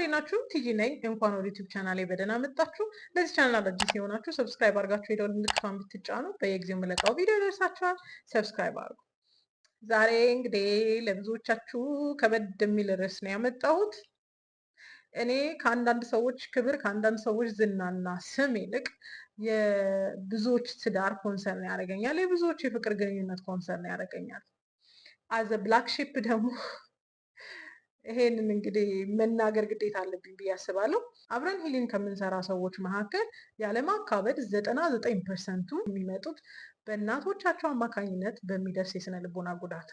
እንዴት ናችሁ? ቲጂ ነኝ። እንኳን ወደ ዩቲዩብ ቻናሌ በደህና መጣችሁ። ለዚህ ቻናል አዲስ የሆናችሁ ሰብስክራይብ አድርጋችሁ የደወል ምልክቷን ብትጫኑ በየጊዜው የምለቀው ቪዲዮ ይደርሳችኋል። ሰብስክራይብ አድርጉ። ዛሬ እንግዲህ ለብዙዎቻችሁ ከበድ የሚል ርዕስ ነው ያመጣሁት። እኔ ከአንዳንድ ሰዎች ክብር፣ ከአንዳንድ ሰዎች ዝናና ስም ይልቅ የብዙዎች ትዳር ኮንሰርን ያደርገኛል። የብዙዎች የፍቅር ግንኙነት ኮንሰርን ያደርገኛል። አዘ ብላክ ሺፕ ደግሞ ይሄንን እንግዲህ መናገር ግዴታ አለብኝ ብዬ አስባለሁ። አብረን ሂሊንግ ከምንሰራ ሰዎች መካከል ያለማካበድ 99%ቱ የሚመጡት በእናቶቻቸው አማካኝነት በሚደርስ የስነ ልቦና ጉዳት።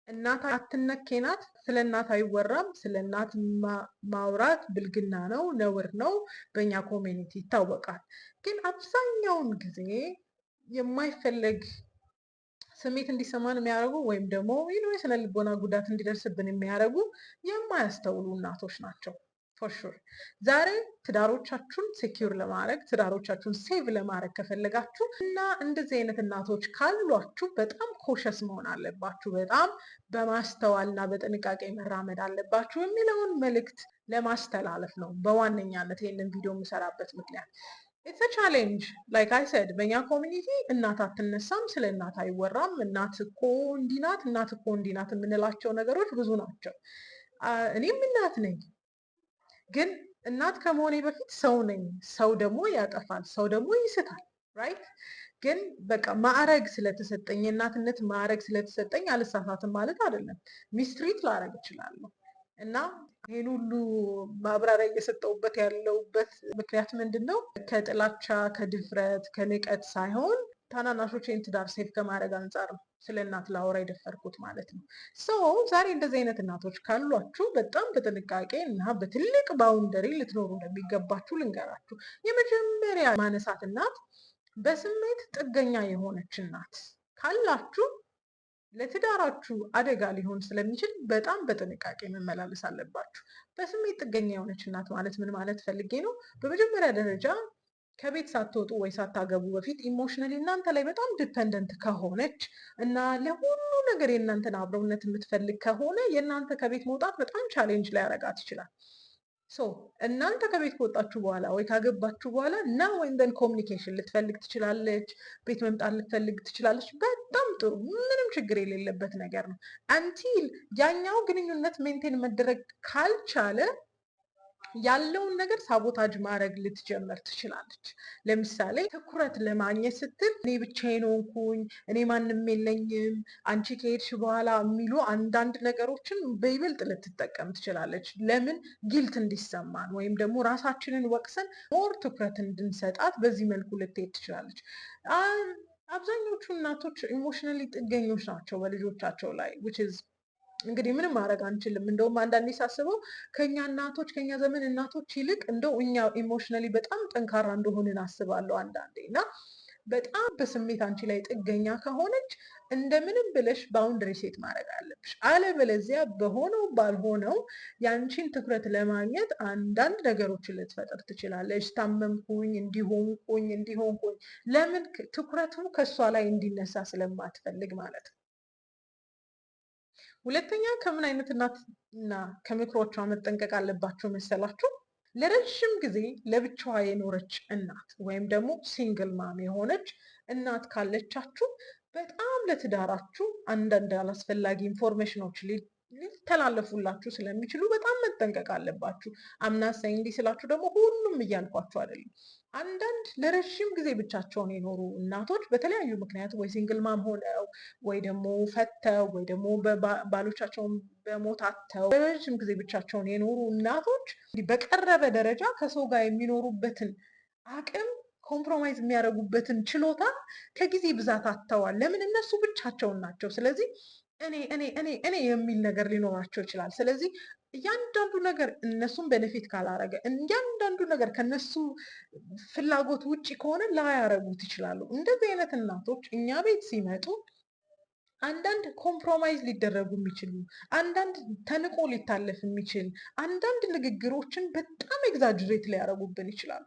እናት አትነኬ ናት። ስለ እናት አይወራም። ስለ እናት ማውራት ብልግና ነው፣ ነውር ነው፣ በእኛ ኮሚኒቲ ይታወቃል። ግን አብዛኛውን ጊዜ የማይፈለግ ስሜት እንዲሰማን የሚያደርጉ ወይም ደግሞ የስነ ልቦና ጉዳት እንዲደርስብን የሚያደርጉ የማያስተውሉ እናቶች ናቸው። ፎርሹር ዛሬ ትዳሮቻችሁን ሴኪዩር ለማድረግ ትዳሮቻችሁን ሴቭ ለማድረግ ከፈለጋችሁ እና እንደዚህ አይነት እናቶች ካሏችሁ በጣም ኮሸስ መሆን አለባችሁ። በጣም በማስተዋልና በጥንቃቄ መራመድ አለባችሁ የሚለውን መልእክት ለማስተላለፍ ነው በዋነኛነት ይህንን ቪዲዮ የምሰራበት ምክንያት። ኢትስ ቻሌንጅ ላይክ አይ ሰድ በእኛ ኮሚኒቲ እናት አትነሳም፣ ስለ እናት አይወራም፣ እናት እኮ እንዲህ ናት፣ እናት እኮ እንዲህ ናት የምንላቸው ነገሮች ብዙ ናቸው። እኔም እናት ነኝ፣ ግን እናት ከመሆኔ በፊት ሰው ነኝ። ሰው ደግሞ ያጠፋል፣ ሰው ደግሞ ይስታል። ራይት? ግን በቃ ማዕረግ ስለተሰጠኝ የእናትነት ማዕረግ ስለተሰጠኝ አልሳሳትም ማለት አይደለም። ሚስትሪት ላረግ እችላለሁ። እና ይህን ሁሉ ማብራሪያ እየሰጠሁበት ያለሁበት ምክንያት ምንድን ነው? ከጥላቻ ከድፍረት ከንቀት ሳይሆን ታናናሾቼን ትዳር ሴፍ ከማድረግ አንጻር ነው ስለ እናት ላወራ የደፈርኩት ማለት ነው። ዛሬ እንደዚህ አይነት እናቶች ካሏችሁ በጣም በጥንቃቄ እና በትልቅ ባውንደሪ ልትኖሩ እንደሚገባችሁ ልንገራችሁ። የመጀመሪያ ማነሳት እናት በስሜት ጥገኛ የሆነች እናት ካላችሁ ለትዳራችሁ አደጋ ሊሆን ስለሚችል በጣም በጥንቃቄ መመላለስ አለባችሁ። በስሜት ጥገኛ የሆነች እናት ማለት ምን ማለት ፈልጌ ነው? በመጀመሪያ ደረጃ ከቤት ሳትወጡ ወይ ሳታገቡ በፊት ኢሞሽናሊ እናንተ ላይ በጣም ዲፐንደንት ከሆነች እና ለሁሉ ነገር የእናንተን አብረውነት የምትፈልግ ከሆነ የእናንተ ከቤት መውጣት በጣም ቻሌንጅ ላይ ያደርጋት ይችላል። እናንተ ከቤት ከወጣችሁ በኋላ ወይ ካገባችሁ በኋላ እና ወይም ደን ኮሚኒኬሽን ልትፈልግ ትችላለች፣ ቤት መምጣት ልትፈልግ ትችላለች። በጣም ጥሩ፣ ምንም ችግር የሌለበት ነገር ነው። አንቲል ያኛው ግንኙነት ሜንቴን መደረግ ካልቻለ ያለውን ነገር ሳቦታጅ ማድረግ ልትጀምር ትችላለች። ለምሳሌ ትኩረት ለማግኘት ስትል እኔ ብቻዬን ሆንኩኝ፣ እኔ ማንም የለኝም፣ አንቺ ከሄድሽ በኋላ የሚሉ አንዳንድ ነገሮችን በይበልጥ ልትጠቀም ትችላለች። ለምን? ጊልት እንዲሰማን ወይም ደግሞ ራሳችንን ወቅሰን ሞር ትኩረት እንድንሰጣት በዚህ መልኩ ልትሄድ ትችላለች። አብዛኞቹ እናቶች ኢሞሽናሊ ጥገኞች ናቸው በልጆቻቸው ላይ እንግዲህ ምንም ማድረግ አንችልም። እንደውም አንዳንዴ ሳስበው ከኛ እናቶች ከኛ ዘመን እናቶች ይልቅ እንደው እኛ ኢሞሽናሊ በጣም ጠንካራ እንደሆንን አስባለሁ አንዳንዴ። እና በጣም በስሜት አንቺ ላይ ጥገኛ ከሆነች እንደምንም ብለሽ ባውንደሪ ሴት ማድረግ አለብሽ። አለበለዚያ በሆነው ባልሆነው የአንቺን ትኩረት ለማግኘት አንዳንድ ነገሮችን ልትፈጥር ትችላለች። ታመምኩኝ፣ እንዲሆንኩኝ ለምን? ትኩረቱ ከእሷ ላይ እንዲነሳ ስለማትፈልግ ማለት ነው። ሁለተኛ ከምን አይነት እናትና ከምክሮቿ መጠንቀቅ አለባቸው መሰላችሁ? ለረዥም ጊዜ ለብቻዋ የኖረች እናት ወይም ደግሞ ሲንግል ማም የሆነች እናት ካለቻችሁ በጣም ለትዳራችሁ አንዳንድ አላስፈላጊ ኢንፎርሜሽኖች ሊተላለፉላችሁ ስለሚችሉ በጣም መጠንቀቅ አለባችሁ። አምናሳይ እንዲህ ስላችሁ ደግሞ ሁሉም እያልኳችሁ አይደለም። አንዳንድ ለረዥም ጊዜ ብቻቸውን የኖሩ እናቶች በተለያዩ ምክንያት ወይ ሲንግል ማም ሆነው ወይ ደግሞ ፈተው ወይ ደግሞ ባሎቻቸውን በሞት አጥተው ለረዥም ጊዜ ብቻቸውን የኖሩ እናቶች በቀረበ ደረጃ ከሰው ጋር የሚኖሩበትን አቅም ኮምፕሮማይዝ የሚያደርጉበትን ችሎታ ከጊዜ ብዛት አጥተዋል። ለምን? እነሱ ብቻቸውን ናቸው። ስለዚህ እኔ የሚል ነገር ሊኖራቸው ይችላል። ስለዚህ እያንዳንዱ ነገር እነሱን ቤኔፊት ካላረገ እያንዳንዱ ነገር ከነሱ ፍላጎት ውጭ ከሆነ ላያረጉት ይችላሉ። እንደዚህ አይነት እናቶች እኛ ቤት ሲመጡ አንዳንድ ኮምፕሮማይዝ ሊደረጉ የሚችሉ አንዳንድ ተንቆ ሊታለፍ የሚችል አንዳንድ ንግግሮችን በጣም ኤግዛጅሬት ሊያደርጉብን ይችላሉ።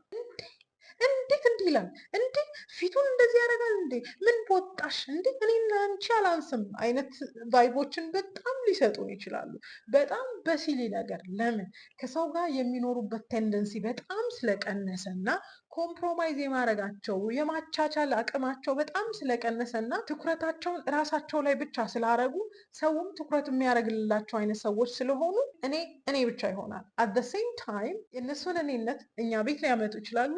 እንዴት እንዲህ ይላል እንዴ? ፊቱን እንደዚህ ያደርጋል እንዴ? ምን በወጣሽ እንዴ? እኔና አንቺ አላንስም አይነት ቫይቦችን በጣም ሊሰጡን ይችላሉ። በጣም በሲሊ ነገር። ለምን? ከሰው ጋር የሚኖሩበት ቴንደንሲ በጣም ስለቀነሰ እና ኮምፕሮማይዝ የማድረጋቸው የማቻቻል አቅማቸው በጣም ስለቀነሰ እና ትኩረታቸውን እራሳቸው ላይ ብቻ ስላረጉ ሰውም ትኩረት የሚያደርግላቸው አይነት ሰዎች ስለሆኑ እኔ ብቻ ይሆናል። አት ዘ ሴም ታይም የእነሱን እኔነት እኛ ቤት ሊያመጡ ይችላሉ።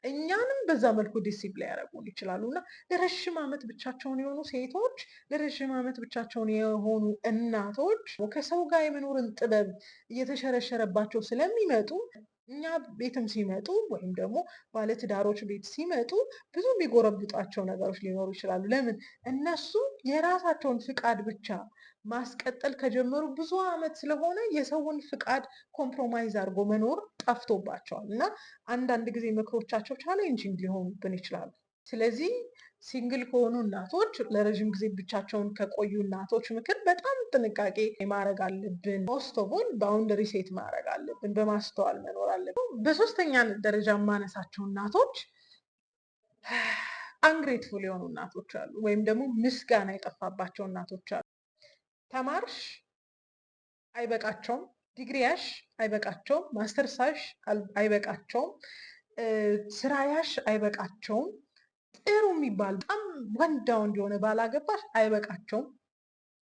እኛንም በዛ መልኩ ዲሲፕሊን ያደረጉን ይችላሉ እና ለረዥም ዓመት ብቻቸውን የሆኑ ሴቶች፣ ለረዥም ዓመት ብቻቸውን የሆኑ እናቶች ከሰው ጋር የመኖርን ጥበብ እየተሸረሸረባቸው ስለሚመጡ እኛ ቤትም ሲመጡ ወይም ደግሞ ባለትዳሮች ቤት ሲመጡ ብዙ የሚጎረብጧቸው ነገሮች ሊኖሩ ይችላሉ። ለምን? እነሱ የራሳቸውን ፍቃድ ብቻ ማስቀጠል ከጀመሩ ብዙ ዓመት ስለሆነ የሰውን ፍቃድ ኮምፕሮማይዝ አድርጎ መኖር ጠፍቶባቸዋል እና አንዳንድ ጊዜ ምክሮቻቸው ቻሌንጂንግ ሊሆኑብን ይችላሉ። ስለዚህ ሲንግል ከሆኑ እናቶች፣ ለረዥም ጊዜ ብቻቸውን ከቆዩ እናቶች ምክር በጣም ጥንቃቄ ማድረግ አለብን። ሞስት ኦፍ ኦል ባውንደሪ ሴት ማድረግ አለብን። በማስተዋል መኖር አለብን። በሶስተኛ ደረጃ የማነሳቸው እናቶች አንግሬትፉል የሆኑ እናቶች አሉ፣ ወይም ደግሞ ምስጋና የጠፋባቸው እናቶች አሉ። ተማርሽ አይበቃቸውም፣ ዲግሪያሽ አይበቃቸውም፣ ማስተርሳሽ አይበቃቸውም፣ ስራያሽ አይበቃቸውም፣ ጥሩ የሚባል በጣም ወንዳ ወንድ የሆነ ባላገባሽ አይበቃቸውም።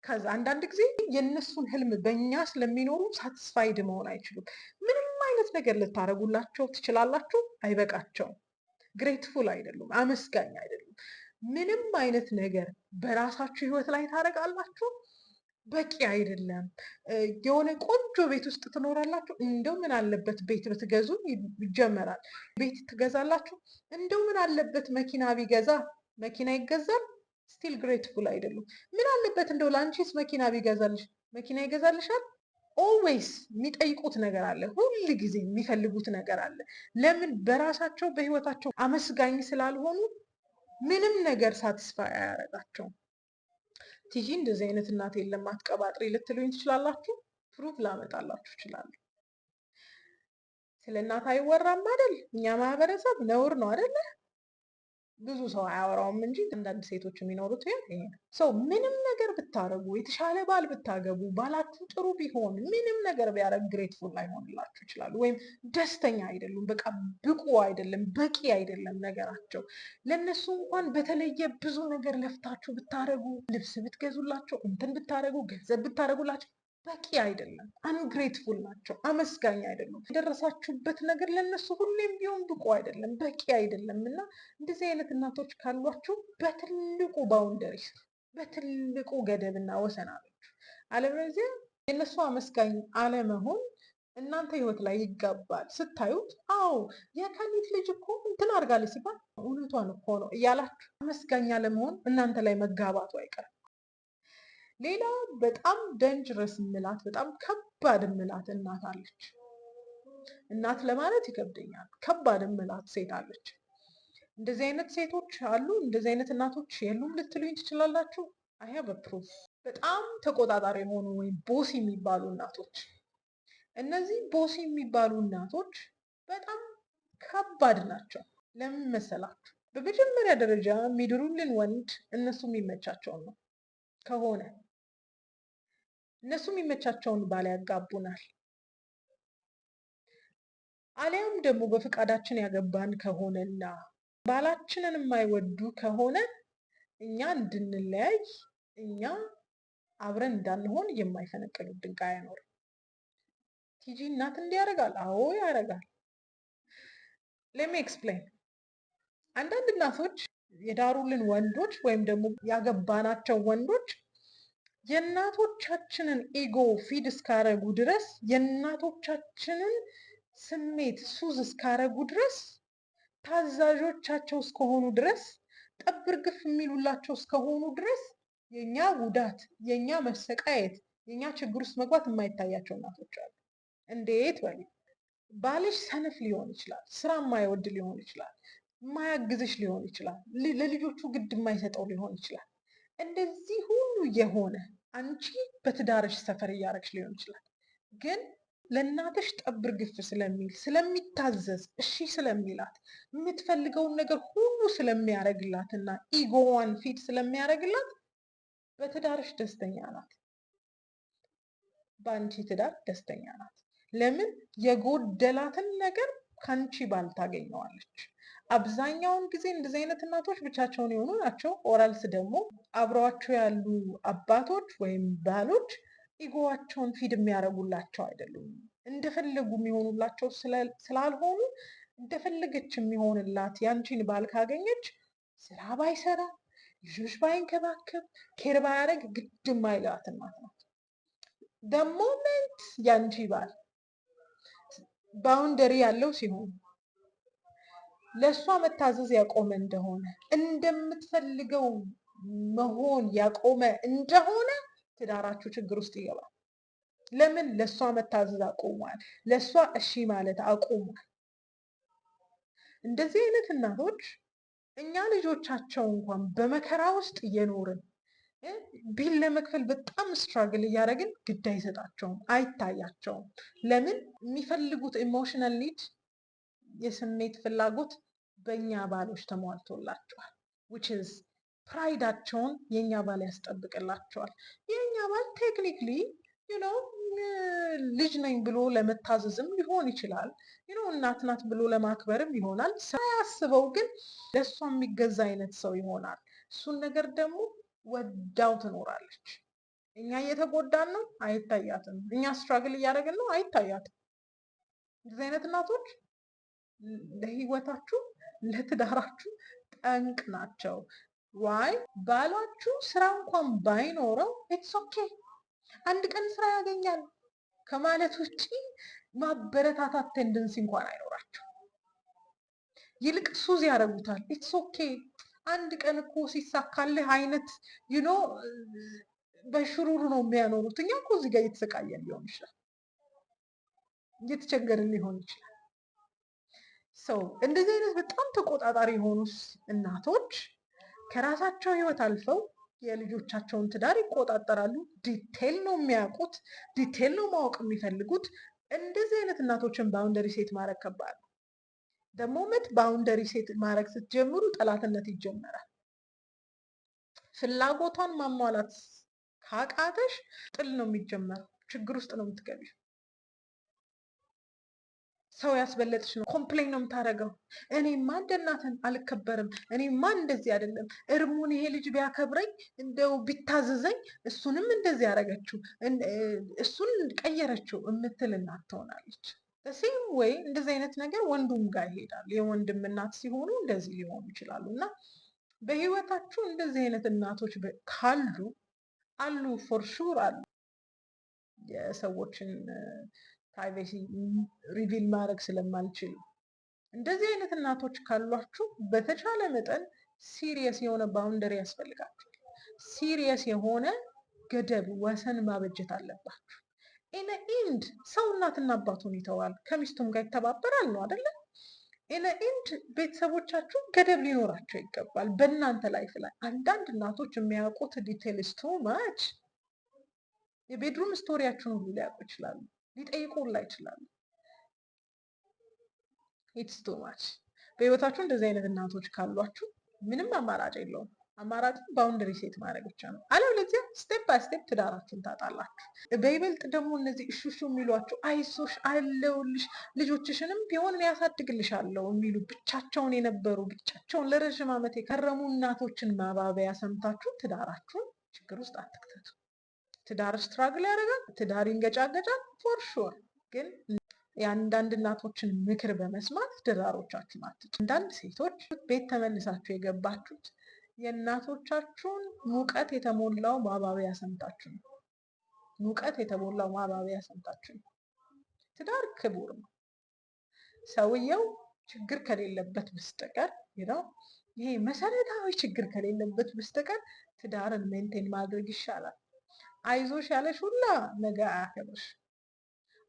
ከዛ አንዳንድ ጊዜ የእነሱን ህልም በእኛ ስለሚኖሩ ሳትስፋይድ መሆን አይችሉም። ምንም አይነት ነገር ልታደርጉላቸው ትችላላችሁ፣ አይበቃቸውም። ግሬትፉል አይደሉም፣ አመስጋኝ አይደሉም። ምንም አይነት ነገር በራሳችሁ ህይወት ላይ ታደርጋላችሁ፣ በቂ አይደለም። የሆነ ቆንጆ ቤት ውስጥ ትኖራላችሁ፣ እንደው ምን አለበት ቤት ብትገዙ ይጀመራል። ቤት ትገዛላችሁ፣ እንደው ምን አለበት መኪና ቢገዛ፣ መኪና ይገዛል፣ ስቲል ግሬትፉል አይደሉም። ምን አለበት እንደው ለአንቺስ መኪና ቢገዛልሽ፣ መኪና ይገዛልሻል። ኦልዌይስ የሚጠይቁት ነገር አለ፣ ሁል ጊዜ የሚፈልጉት ነገር አለ። ለምን? በራሳቸው በህይወታቸው አመስጋኝ ስላልሆኑ ምንም ነገር ሳትስፋይ አያደርጋቸውም። ቲጂ እንደዚህ አይነት እናት የለም አትቀባጥሪ ልትሉኝ ትችላላችሁ። ፕሩፍ ላመጣላችሁ እችላለሁ። ስለ እናት አይወራም አይደል? እኛ ማህበረሰብ ነውር ነው አይደለ? ብዙ ሰው አያወራውም እንጂ አንዳንድ ሴቶች የሚኖሩት ይሄ ነው። ሰው ምንም ነገር ብታረጉ፣ የተሻለ ባል ብታገቡ፣ ባላችሁ ጥሩ ቢሆን፣ ምንም ነገር ቢያደርግ ግሬትፉል ላይሆንላችሁ ይችላሉ። ወይም ደስተኛ አይደሉም። በቃ ብቁ አይደለም፣ በቂ አይደለም ነገራቸው። ለእነሱ እንኳን በተለየ ብዙ ነገር ለፍታችሁ ብታረጉ፣ ልብስ ብትገዙላቸው፣ እንትን ብታረጉ፣ ገንዘብ ብታረጉላቸው በቂ አይደለም። አንግሬትፉል ናቸው፣ አመስጋኝ አይደሉም። የደረሳችሁበት ነገር ለእነሱ ሁሌም ቢሆን ብቁ አይደለም፣ በቂ አይደለም። እና እንደዚህ አይነት እናቶች ካሏችሁ በትልቁ ባውንደሪ፣ በትልቁ ገደብና ወሰን አለችሁ። አለበለዚያ የእነሱ አመስጋኝ አለመሆን እናንተ ህይወት ላይ ይጋባል። ስታዩት አዎ የከሊት ልጅ እኮ እንትን አድርጋለች ሲባል እውነቷን እኮ ነው እያላችሁ አመስጋኝ አለመሆን እናንተ ላይ መጋባቱ አይቀርም። ሌላ በጣም ደንጅረስ ምላት፣ በጣም ከባድ ምላት እናት አለች። እናት ለማለት ይከብደኛል። ከባድ ምላት ሴት አለች። እንደዚህ አይነት ሴቶች አሉ። እንደዚህ አይነት እናቶች የሉም ልትሉኝ ትችላላችሁ። አይ ሃቭ ፕሩፍ። በጣም ተቆጣጣሪ የሆኑ ወይም ቦሲ የሚባሉ እናቶች። እነዚህ ቦሲ የሚባሉ እናቶች በጣም ከባድ ናቸው። ለምን መሰላችሁ? በመጀመሪያ ደረጃ የሚድሩልን ወንድ እነሱ የሚመቻቸውን ነው ከሆነ እነሱ የሚመቻቸውን ባል ያጋቡናል። አሊያም ደግሞ በፍቃዳችን ያገባን ከሆነና ባላችንን የማይወዱ ከሆነ እኛ እንድንለያይ፣ እኛ አብረን እንዳንሆን የማይፈነቅሉት ድንጋይ አይኖርም። ቲጂ እናት እንዲህ ያደርጋል? አዎ ያደርጋል። ሌት ሚ ኤክስፕሌን። አንዳንድ እናቶች የዳሩልን ወንዶች ወይም ደግሞ ያገባናቸው ወንዶች የእናቶቻችንን ኢጎ ፊድ እስካረጉ ድረስ፣ የእናቶቻችንን ስሜት ሱዝ እስካረጉ ድረስ፣ ታዛዦቻቸው እስከሆኑ ድረስ፣ ጠብር ግፍ የሚሉላቸው እስከሆኑ ድረስ የኛ ጉዳት፣ የኛ መሰቃየት፣ የኛ ችግር ውስጥ መግባት የማይታያቸው እናቶች አሉ። እንዴት በሉ። ባልሽ ሰነፍ ሊሆን ይችላል፣ ስራ የማይወድ ሊሆን ይችላል፣ የማያግዝሽ ሊሆን ይችላል፣ ለልጆቹ ግድ የማይሰጠው ሊሆን ይችላል። እንደዚህ ሁሉ የሆነ አንቺ በትዳርሽ ሰፈር እያረግሽ ሊሆን ይችላል። ግን ለእናትሽ ጠብር ግፍ ስለሚል ስለሚታዘዝ እሺ ስለሚላት የምትፈልገውን ነገር ሁሉ ስለሚያደርግላት እና ኢጎዋን ፊድ ስለሚያደርግላት በትዳርሽ ደስተኛ ናት። በአንቺ ትዳር ደስተኛ ናት። ለምን? የጎደላትን ነገር ከአንቺ ባል ታገኘዋለች። አብዛኛውን ጊዜ እንደዚህ አይነት እናቶች ብቻቸውን የሆኑ ናቸው። ኦራልስ ደግሞ አብረዋቸው ያሉ አባቶች ወይም ባሎች ኢጎዋቸውን ፊድ የሚያደርጉላቸው አይደሉም። እንደፈለጉ የሚሆኑላቸው ስላልሆኑ እንደፈለገች የሚሆንላት ያንቺን ባል ካገኘች ስራ ባይሰራ ልጆች ባይንከባከብ ኬር ባያደርግ ግድ የማይላት እናት ናት። ደሞመንት ያንቺ ባል ባውንደሪ ያለው ሲሆን ለእሷ መታዘዝ ያቆመ እንደሆነ እንደምትፈልገው መሆን ያቆመ እንደሆነ ትዳራችሁ ችግር ውስጥ ይገባል። ለምን? ለእሷ መታዘዝ አቆሟል። ለእሷ እሺ ማለት አቆሟል። እንደዚህ አይነት እናቶች እኛ ልጆቻቸው እንኳን በመከራ ውስጥ እየኖርን ቢል ለመክፈል በጣም ስትራግል እያደረግን ግድ አይሰጣቸውም፣ አይታያቸውም። ለምን? የሚፈልጉት ኢሞሽናል ኒድ የስሜት ፍላጎት በእኛ ባሎች ተሟልቶላቸዋል። which is ፕራይዳቸውን የእኛ ባል ያስጠብቅላቸዋል። የእኛ ባል ቴክኒክሊ ልጅ ነኝ ብሎ ለመታዘዝም ሊሆን ይችላል፣ እናት ናት ብሎ ለማክበርም ይሆናል። ሳያስበው ግን ለእሷ የሚገዛ አይነት ሰው ይሆናል። እሱን ነገር ደግሞ ወዳው ትኖራለች። እኛ እየተጎዳን ነው፣ አይታያትም። እኛ ስትራግል እያደረግን ነው፣ አይታያትም። እንደዚህ አይነት እናቶች ለህይወታችሁ ለትዳራችሁ ጠንቅ ናቸው። ዋይ ባላችሁ ስራ እንኳን ባይኖረው ኢትስ ኦኬ አንድ ቀን ስራ ያገኛል ከማለት ውጭ ማበረታታት ቴንደንሲ እንኳን አይኖራቸው። ይልቅ ሱዝ ያደርጉታል። ኢትስ ኦኬ አንድ ቀን እኮ ሲሳካልህ አይነት በሽሩሩ ነው የሚያኖሩት። እኛ እኮ እዚህ ጋር እየተሰቃየን ሊሆን ይችላል፣ እየተቸገርን ሊሆን ይችላል። ሰው እንደዚህ አይነት በጣም ተቆጣጣሪ የሆኑ እናቶች ከራሳቸው ህይወት አልፈው የልጆቻቸውን ትዳር ይቆጣጠራሉ። ዲቴል ነው የሚያውቁት፣ ዲቴል ነው ማወቅ የሚፈልጉት። እንደዚህ አይነት እናቶችን ባውንደሪ ሴት ማድረግ ከባድ ነው። ደሞመት ባውንደሪ ሴት ማድረግ ስትጀምሩ ጠላትነት ይጀመራል። ፍላጎቷን ማሟላት ካቃተሽ ጥል ነው የሚጀመረው። ችግር ውስጥ ነው የምትገቢው። ሰው ያስበለጥሽ ነው። ኮምፕሌን ነው የምታደርገው። እኔማ እንደ እናትን አልከበርም፣ እኔማ እንደዚህ አይደለም፣ እርሙን ይሄ ልጅ ቢያከብረኝ እንደው ቢታዘዘኝ፣ እሱንም እንደዚህ ያደረገችው፣ እሱን ቀየረችው የምትል እናት ትሆናለች። በሴም ወይ እንደዚህ አይነት ነገር ወንዱም ጋር ይሄዳል። የወንድም እናት ሲሆኑ እንደዚህ ሊሆኑ ይችላሉ። እና በህይወታችሁ እንደዚህ አይነት እናቶች ካሉ አሉ፣ ፎር ሹር አሉ። የሰዎችን ፕራይቬሲ ሪቪል ማድረግ ስለማልችል እንደዚህ አይነት እናቶች ካሏችሁ በተቻለ መጠን ሲሪየስ የሆነ ባውንደሪ ያስፈልጋችኋል። ሲሪየስ የሆነ ገደብ ወሰን ማበጀት አለባችሁ። ኢነ ኢንድ ሰው እናትና አባቱን ይተዋል፣ ከሚስቱም ጋር ይተባበራል ነው አይደለ? ኢነ ኢንድ ቤተሰቦቻችሁ ገደብ ሊኖራቸው ይገባል በእናንተ ላይፍ ላይ። አንዳንድ እናቶች የሚያውቁት ዲቴል ስ ቱ ማች። የቤድሩም ስቶሪያችሁን ሁሉ ሊያውቁ ይችላሉ፣ ሊጠይቁላ ይችላሉ። ኢትስ ቱ ማች። በህይወታችሁ እንደዚህ አይነት እናቶች ካሏችሁ ምንም አማራጭ የለውም። አማራጭ ባውንደሪ ሴት ማድረግ ብቻ ነው። አለበለዚያ ስቴፕ ባይ ስቴፕ ትዳራችሁን ታጣላችሁ። በይበልጥ ደግሞ እነዚህ እሹሹ የሚሏቸው አይዞሽ አለውልሽ ልጆችሽንም ቢሆን ያሳድግልሻለሁ የሚሉ ብቻቸውን የነበሩ ብቻቸውን ለረዥም ዓመት የከረሙ እናቶችን ማባበያ ሰምታችሁ ትዳራችሁን ችግር ውስጥ አትክተቱ። ትዳር ስትራግል ያደርጋል፣ ትዳር ይንገጫገጫል ፎር ሹር። ግን የአንዳንድ እናቶችን ምክር በመስማት ትዳሮቻችሁን አትጡ። አንዳንድ ሴቶች ቤት ተመልሳችሁ የገባችሁት የእናቶቻችሁን ሙቀት የተሞላው ማባቢያ ሰምታችሁ ነው። ሙቀት የተሞላው ማባቢያ ሰምታችሁ ነው። ትዳር ክቡር ነው። ሰውየው ችግር ከሌለበት በስተቀር ይሄ መሰረታዊ ችግር ከሌለበት በስተቀር ትዳርን ሜንቴን ማድረግ ይሻላል። አይዞሽ ያለሽ ሁላ ነገ አያከብርሽ።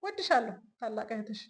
ወድሻለሁ ታላቅ እህትሽ።